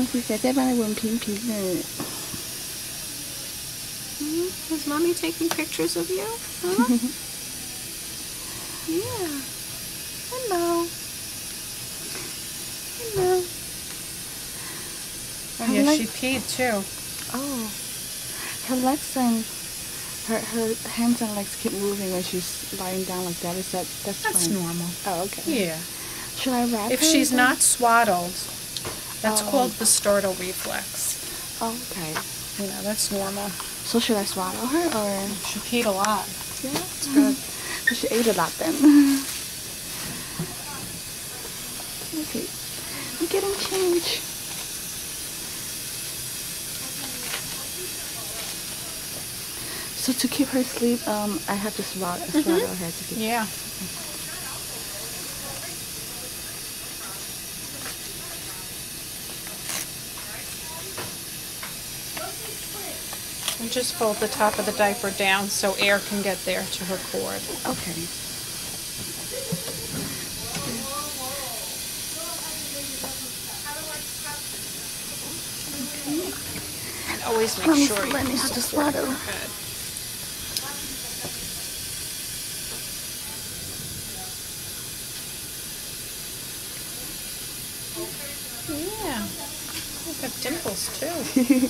thì sẽ在帮你闻瓶瓶呢。Is mommy taking pictures of you? Huh? Yeah. Hello. Hello. Oh, yeah, she peed too. Oh. Her legs and her hands and legs keep moving when she's lying down like that. That's fine? Normal. Oh, okay. Yeah. Should I wrap If her she's then? not swaddled, that's called the startle reflex. Oh, okay. You know, that's normal. So should I swaddle her or? She peed a lot. Yeah. It's good. She ate a lot then. Okay. I'm getting change. So to keep her asleep, I have to swaddle her to keep. Yeah. And just fold the top of the diaper down so air can get there to her cord. Okay. And always make Mommy's sure you learning how to support swaddle. her head. Yeah. You've got dimples too.